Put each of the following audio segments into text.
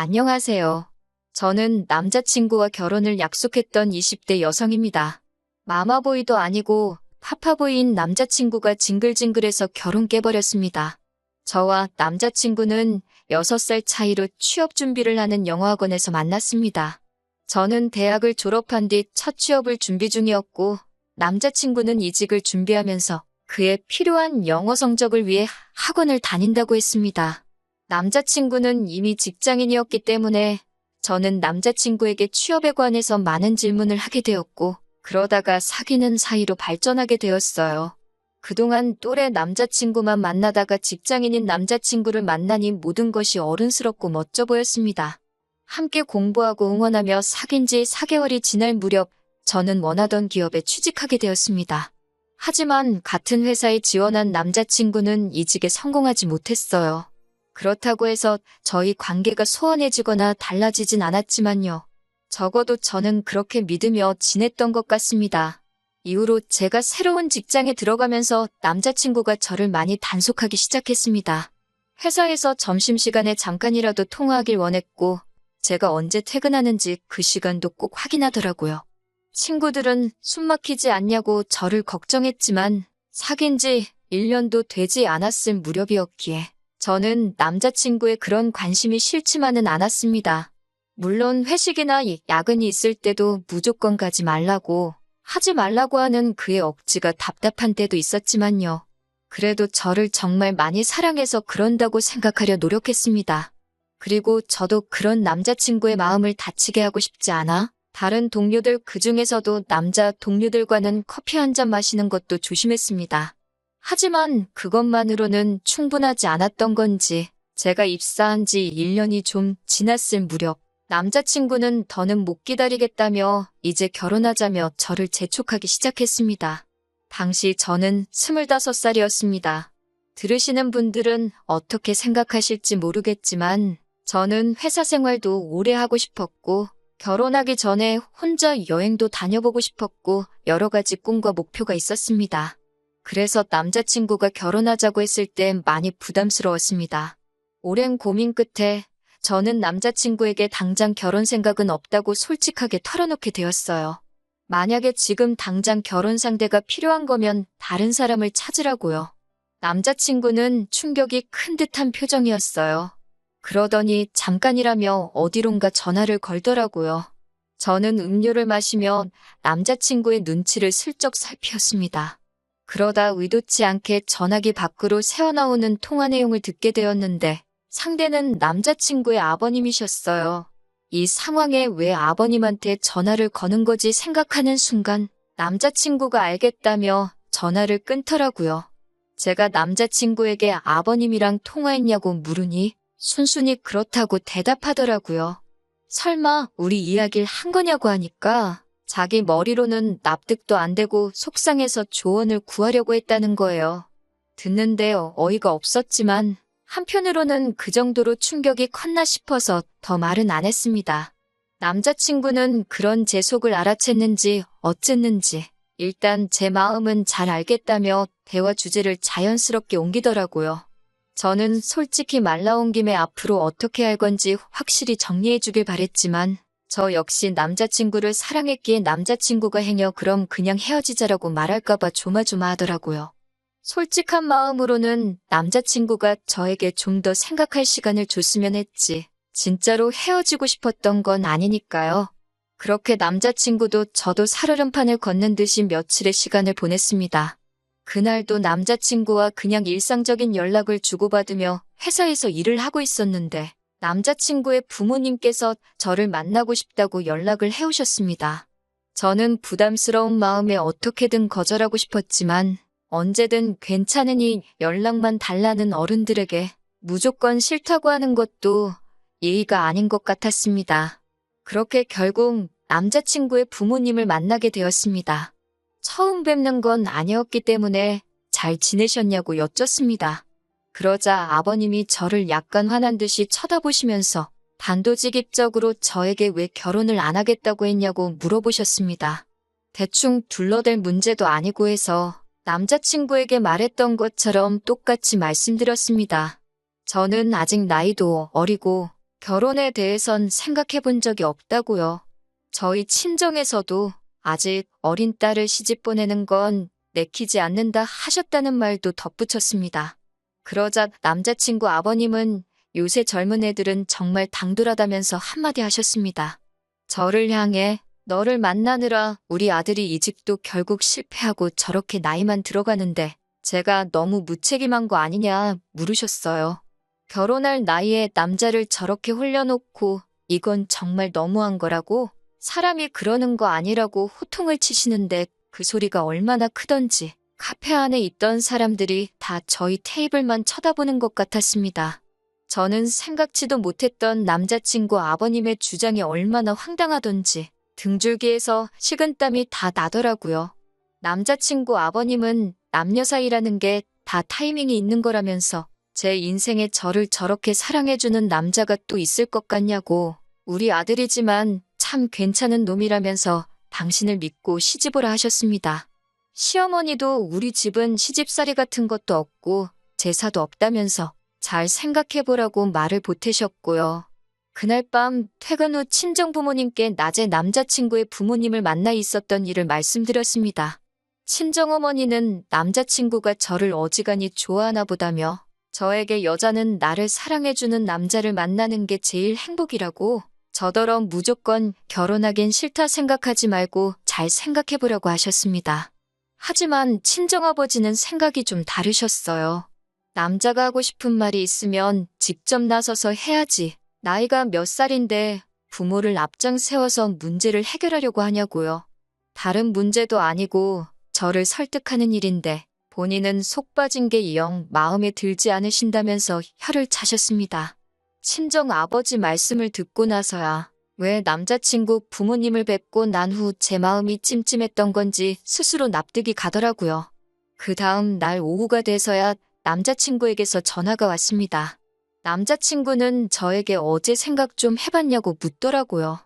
안녕하세요. 저는 남자친구와 결혼을 약속했던 20대 여성입니다. 마마보이도 아니고 파파보이인 남자친구가 징글징글해서 결혼 깨버렸습니다. 저와 남자친구는 6살 차이로 취업 준비를 하는 영어학원에서 만났습니다. 저는 대학을 졸업한 뒤 첫 취업을 준비 중이었고 남자친구는 이직을 준비하면서 그에 필요한 영어 성적을 위해 학원을 다닌다고 했습니다. 남자친구는 이미 직장인이었기 때문에 저는 남자친구에게 취업에 관해서 많은 질문을 하게 되었고 그러다가 사귀는 사이로 발전하게 되었어요. 그동안 또래 남자친구만 만나다가 직장인인 남자친구를 만나니 모든 것이 어른스럽고 멋져 보였습니다. 함께 공부하고 응원하며 사귄 지 4개월이 지날 무렵 저는 원하던 기업에 취직하게 되었습니다. 하지만 같은 회사에 지원한 남자친구는 이직에 성공하지 못했어요. 그렇다고 해서 저희 관계가 소원해지거나 달라지진 않았지만요. 적어도 저는 그렇게 믿으며 지냈던 것 같습니다. 이후로 제가 새로운 직장에 들어가면서 남자친구가 저를 많이 단속하기 시작했습니다. 회사에서 점심시간에 잠깐이라도 통화하길 원했고 제가 언제 퇴근하는지 그 시간도 꼭 확인하더라고요. 친구들은 숨 막히지 않냐고 저를 걱정했지만 사귄 지 1년도 되지 않았을 무렵이었기에 저는 남자친구의 그런 관심이 싫지만은 않았습니다. 물론 회식이나 야근이 있을 때도 무조건 가지 말라고, 하지 말라고 하는 그의 억지가 답답한 때도 있었지만요. 그래도 저를 정말 많이 사랑해서 그런다고 생각하려 노력했습니다. 그리고 저도 그런 남자친구의 마음을 다치게 하고 싶지 않아 다른 동료들 그중에서도 남자 동료들과는 커피 한 잔 마시는 것도 조심했습니다. 하지만 그것만으로는 충분하지 않았던 건지 제가 입사한 지 1년이 좀 지났을 무렵 남자친구는 더는 못 기다리겠다며 이제 결혼하자며 저를 재촉하기 시작했습니다. 당시 저는 25살이었습니다. 들으시는 분들은 어떻게 생각하실지 모르겠지만 저는 회사 생활도 오래 하고 싶었고 결혼하기 전에 혼자 여행도 다녀보고 싶었고 여러 가지 꿈과 목표가 있었습니다. 그래서 남자친구가 결혼하자고 했을 때 많이 부담스러웠습니다. 오랜 고민 끝에 저는 남자친구에게 당장 결혼 생각은 없다고 솔직하게 털어놓게 되었어요. 만약에 지금 당장 결혼 상대가 필요한 거면 다른 사람을 찾으라고요. 남자친구는 충격이 큰 듯한 표정이었어요. 그러더니 잠깐이라며 어디론가 전화를 걸더라고요. 저는 음료를 마시며 남자친구의 눈치를 슬쩍 살피었습니다. 그러다 의도치 않게 전화기 밖으로 새어나오는 통화 내용을 듣게 되었는데 상대는 남자친구의 아버님이셨어요. 이 상황에 왜 아버님한테 전화를 거는 거지 생각하는 순간 남자친구가 알겠다며 전화를 끊더라고요. 제가 남자친구에게 아버님이랑 통화했냐고 물으니 순순히 그렇다고 대답하더라고요. 설마 우리 이야기를 한 거냐고 하니까 자기 머리로는 납득도 안 되고 속상해서 조언을 구하려고 했다는 거예요. 듣는데 어이가 없었지만 한편으로는 그 정도로 충격이 컸나 싶어서 더 말은 안 했습니다. 남자친구는 그런 제 속을 알아챘는지 어쨌는지 일단 제 마음은 잘 알겠다며 대화 주제를 자연스럽게 옮기더라고요. 저는 솔직히 말 나온 김에 앞으로 어떻게 할 건지 확실히 정리해 주길 바랬지만 저 역시 남자친구를 사랑했기에 남자친구가 행여 그럼 그냥 헤어지자라고 말할까봐 조마조마하더라고요. 솔직한 마음으로는 남자친구가 저에게 좀 더 생각할 시간을 줬으면 했지. 진짜로 헤어지고 싶었던 건 아니니까요. 그렇게 남자친구도 저도 살얼음판을 걷는 듯이 며칠의 시간을 보냈습니다. 그날도 남자친구와 그냥 일상적인 연락을 주고받으며 회사에서 일을 하고 있었는데 남자친구의 부모님께서 저를 만나고 싶다고 연락을 해오셨습니다. 저는 부담스러운 마음에 어떻게든 거절하고 싶었지만 언제든 괜찮으니 연락만 달라는 어른들에게 무조건 싫다고 하는 것도 예의가 아닌 것 같았습니다. 그렇게 결국 남자친구의 부모님을 만나게 되었습니다. 처음 뵙는 건 아니었기 때문에 잘 지내셨냐고 여쭙습니다. 그러자 아버님이 저를 약간 화난 듯이 쳐다보시면서 단도직입적으로 저에게 왜 결혼을 안 하겠다고 했냐고 물어보셨습니다. 대충 둘러댈 문제도 아니고 해서 남자친구에게 말했던 것처럼 똑같이 말씀드렸습니다. 저는 아직 나이도 어리고 결혼에 대해선 생각해 본 적이 없다고요. 저희 친정에서도 아직 어린 딸을 시집 보내는 건 내키지 않는다 하셨다는 말도 덧붙였습니다. 그러자 남자친구 아버님은 요새 젊은 애들은 정말 당돌하다면서 한마디 하셨습니다. 저를 향해 너를 만나느라 우리 아들이 이직도 결국 실패하고 저렇게 나이만 들어가는데 제가 너무 무책임한 거 아니냐 물으셨어요. 결혼할 나이에 남자를 저렇게 홀려놓고 이건 정말 너무한 거라고 사람이 그러는 거 아니라고 호통을 치시는데 그 소리가 얼마나 크던지 카페 안에 있던 사람들이 다 저희 테이블만 쳐다보는 것 같았습니다. 저는 생각지도 못했던 남자친구 아버님의 주장이 얼마나 황당하던지 등줄기에서 식은땀이 다 나더라고요. 남자친구 아버님은 남녀 사이라는 게 다 타이밍이 있는 거라면서 제 인생에 저를 저렇게 사랑해주는 남자가 또 있을 것 같냐고 우리 아들이지만 참 괜찮은 놈이라면서 당신을 믿고 시집오라 하셨습니다. 시어머니도 우리 집은 시집살이 같은 것도 없고 제사도 없다면서 잘 생각해보라고 말을 보태셨고요. 그날 밤 퇴근 후 친정부모님께 낮에 남자친구의 부모님을 만나 있었던 일을 말씀드렸습니다. 친정어머니는 남자친구가 저를 어지간히 좋아하나 보다며 저에게 여자는 나를 사랑해주는 남자를 만나는 게 제일 행복이라고 저더러 무조건 결혼하긴 싫다 생각하지 말고 잘 생각해보려고 하셨습니다. 하지만 친정아버지는 생각이 좀 다르셨어요. 남자가 하고 싶은 말이 있으면 직접 나서서 해야지. 나이가 몇 살인데 부모를 앞장 세워서 문제를 해결하려고 하냐고요. 다른 문제도 아니고 저를 설득하는 일인데 본인은 속 빠진 게 영 마음에 들지 않으신다면서 혀를 차셨습니다. 친정 아버지 말씀을 듣고 나서야 왜 남자친구 부모님을 뵙고 난 후 제 마음이 찜찜했던 건지 스스로 납득이 가더라고요. 그 다음 날 오후가 돼서야 남자친구에게서 전화가 왔습니다. 남자친구는 저에게 어제 생각 좀 해봤냐고 묻더라고요.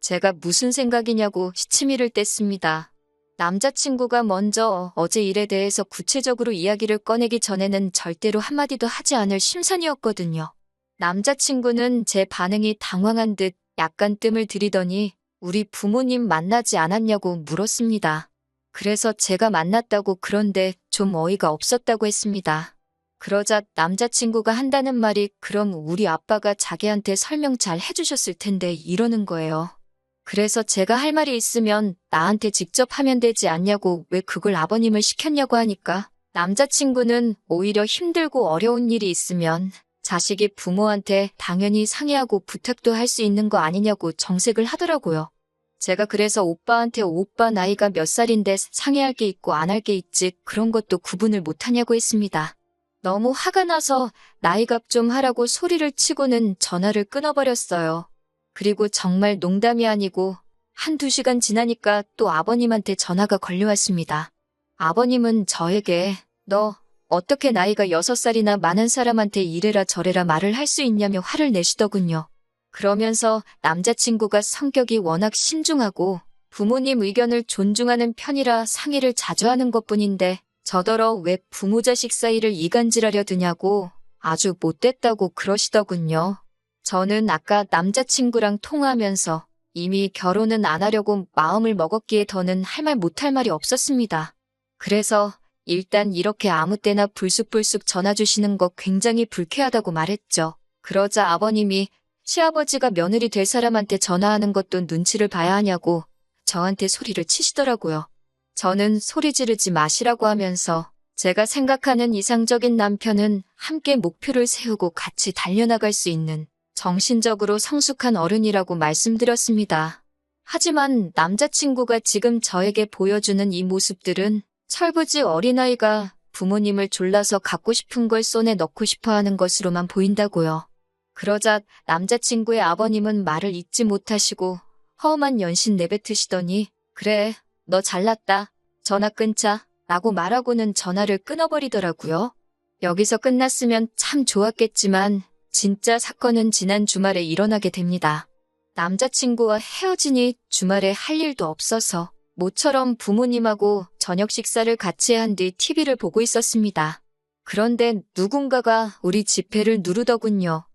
제가 무슨 생각이냐고 시치미를 뗐습니다. 남자친구가 먼저 어제 일에 대해서 구체적으로 이야기를 꺼내기 전에는 절대로 한마디도 하지 않을 심산이었거든요. 남자친구는 제 반응이 당황한 듯 약간 뜸을 들이더니 우리 부모님 만나지 않았냐고 물었습니다. 그래서 제가 만났다고 그런데 좀 어이가 없었다고 했습니다. 그러자 남자친구가 한다는 말이 그럼 우리 아빠가 자기한테 설명 잘 해주셨을 텐데 이러는 거예요. 그래서 제가 할 말이 있으면 나한테 직접 하면 되지 않냐고 왜 그걸 아버님을 시켰냐고 하니까 남자친구는 오히려 힘들고 어려운 일이 있으면 자식이 부모한테 당연히 상의하고 부탁도 할 수 있는 거 아니냐고 정색을 하더라고요. 제가 그래서 오빠한테 오빠 나이가 몇 살인데 상의할 게 있고 안 할 게 있지 그런 것도 구분을 못하냐고 했습니다. 너무 화가 나서 나이값 좀 하라고 소리를 치고는 전화를 끊어버렸어요. 그리고 정말 농담이 아니고 한두 시간 지나니까 또 아버님한테 전화가 걸려왔습니다. 아버님은 저에게 너 어떻게 나이가 6살이나 많은 사람한테 이래라 저래라 말을 할 수 있냐며 화를 내시더군요. 그러면서 남자친구가 성격이 워낙 신중하고 부모님 의견을 존중하는 편이라 상의를 자주 하는 것뿐인데 저더러 왜 부모 자식 사이를 이간질하려 드냐고 아주 못됐다고 그러시더군요. 저는 아까 남자친구랑 통화하면서 이미 결혼은 안 하려고 마음을 먹었기에 더는 할 말 못할 말이 없었습니다. 그래서 일단 이렇게 아무 때나 불쑥불쑥 전화 주시는 거 굉장히 불쾌하다고 말했죠. 그러자 아버님이 시아버지가 며느리 될 사람한테 전화하는 것도 눈치를 봐야 하냐고 저한테 소리를 치시더라고요. 저는 소리 지르지 마시라고 하면서 제가 생각하는 이상적인 남편은 함께 목표를 세우고 같이 달려나갈 수 있는 정신적으로 성숙한 어른이라고 말씀드렸습니다. 하지만 남자친구가 지금 저에게 보여주는 이 모습들은 철부지 어린아이가 부모님을 졸라서 갖고 싶은 걸 손에 넣고 싶어 하는 것으로만 보인다고요. 그러자 남자친구의 아버님은 말을 잇지 못하시고 허음한 연신 내뱉으시더니 그래, 너 잘났다. 전화 끊자. 라고 말하고는 전화를 끊어버리더라고요. 여기서 끝났으면 참 좋았겠지만 진짜 사건은 지난 주말에 일어나게 됩니다. 남자친구와 헤어지니 주말에 할 일도 없어서 모처럼 부모님하고 저녁 식사를 같이 한 뒤 TV를 보고 있었습니다. 그런데 누군가가 우리 지폐를 누르더군요.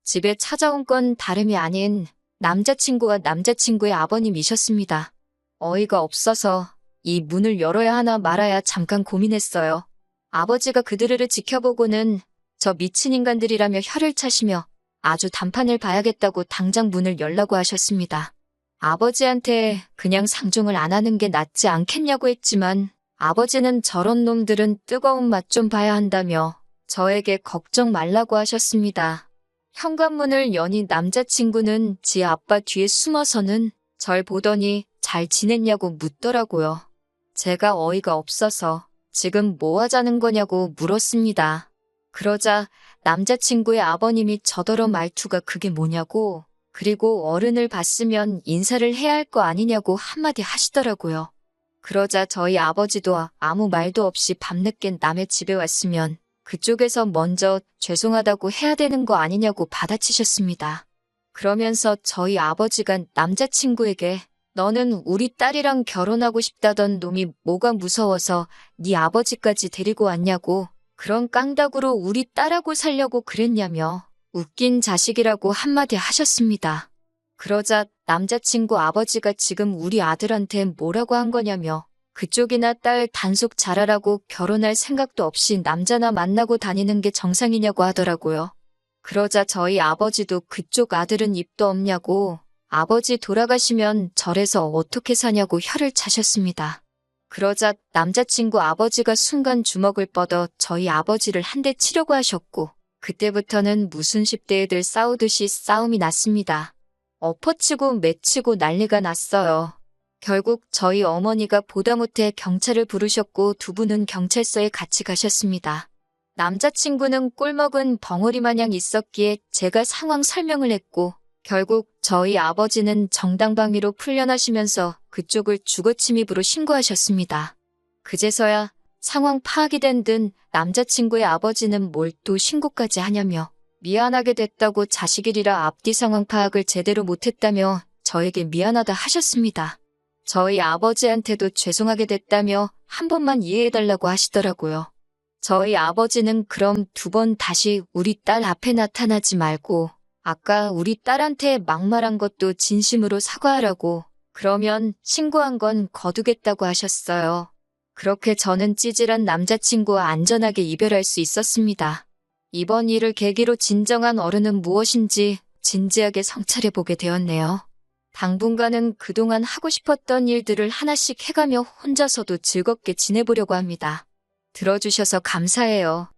집에 찾아온 건 다름이 아닌 남자친구와 남자친구의 아버님이셨습니다. 어이가 없어서 이 문을 열어야 하나 말아야 잠깐 고민했어요. 아버지가 그들을 지켜보고는 저 미친 인간들이라며 혀를 차시며 아주 단판을 봐야겠다고 당장 문을 열라고 하셨습니다. 아버지한테 그냥 상종을 안 하는 게 낫지 않겠냐고 했지만 아버지는 저런 놈들은 뜨거운 맛 좀 봐야 한다며 저에게 걱정 말라고 하셨습니다. 현관문을 여니 남자친구는 지 아빠 뒤에 숨어서는 절 보더니 잘 지냈냐고 묻더라고요. 제가 어이가 없어서 지금 뭐 하자는 거냐고 물었습니다. 그러자 남자친구의 아버님이 저더러 말투가 그게 뭐냐고, 그리고 어른을 봤으면 인사를 해야 할 거 아니냐고 한마디 하시더라고요. 그러자 저희 아버지도 아무 말도 없이 밤늦게 남의 집에 왔으면 그쪽에서 먼저 죄송하다고 해야 되는 거 아니냐고 받아치셨습니다. 그러면서 저희 아버지가 남자친구에게 너는 우리 딸이랑 결혼하고 싶다던 놈이 뭐가 무서워서 네 아버지까지 데리고 왔냐고, 그런 깡닭으로 우리 딸하고 살려고 그랬냐며 웃긴 자식이라고 한마디 하셨습니다. 그러자 남자친구 아버지가 지금 우리 아들한테 뭐라고 한 거냐며 그쪽이나 딸 단속 잘하라고 결혼할 생각도 없이 남자나 만나고 다니는 게 정상이냐고 하더라고요. 그러자 저희 아버지도 그쪽 아들은 입도 없냐고, 아버지 돌아가시면 절에서 어떻게 사냐고 혀를 차셨습니다. 그러자 남자친구 아버지가 순간 주먹을 뻗어 저희 아버지를 한 대 치려고 하셨고, 그때부터는 무슨 10대 애들 싸우듯이 싸움이 났습니다. 엎어치고 매치고 난리가 났어요. 결국 저희 어머니가 보다 못해 경찰을 부르셨고 두 분은 경찰서에 같이 가셨습니다. 남자친구는 꼴먹은 벙어리 마냥 있었기에 제가 상황 설명을 했고, 결국 저희 아버지는 정당방위로 풀려나시면서 그쪽을 주거침입으로 신고하셨습니다. 그제서야 상황 파악이 된 듯 남자친구의 아버지는 뭘 또 신고까지 하냐며 미안하게 됐다고 자식이리라 앞뒤 상황 파악을 제대로 못했다며 저에게 미안하다 하셨습니다. 저희 아버지한테도 죄송하게 됐다며 한 번만 이해해달라고 하시더라고요. 저희 아버지는 그럼 두 번 다시 우리 딸 앞에 나타나지 말고 아까 우리 딸한테 막말한 것도 진심으로 사과하라고, 그러면 신고한 건 거두겠다고 하셨어요. 그렇게 저는 찌질한 남자친구와 안전하게 이별할 수 있었습니다. 이번 일을 계기로 진정한 어른은 무엇인지 진지하게 성찰해보게 되었네요. 당분간은 그동안 하고 싶었던 일들을 하나씩 해가며 혼자서도 즐겁게 지내보려고 합니다. 들어주셔서 감사해요.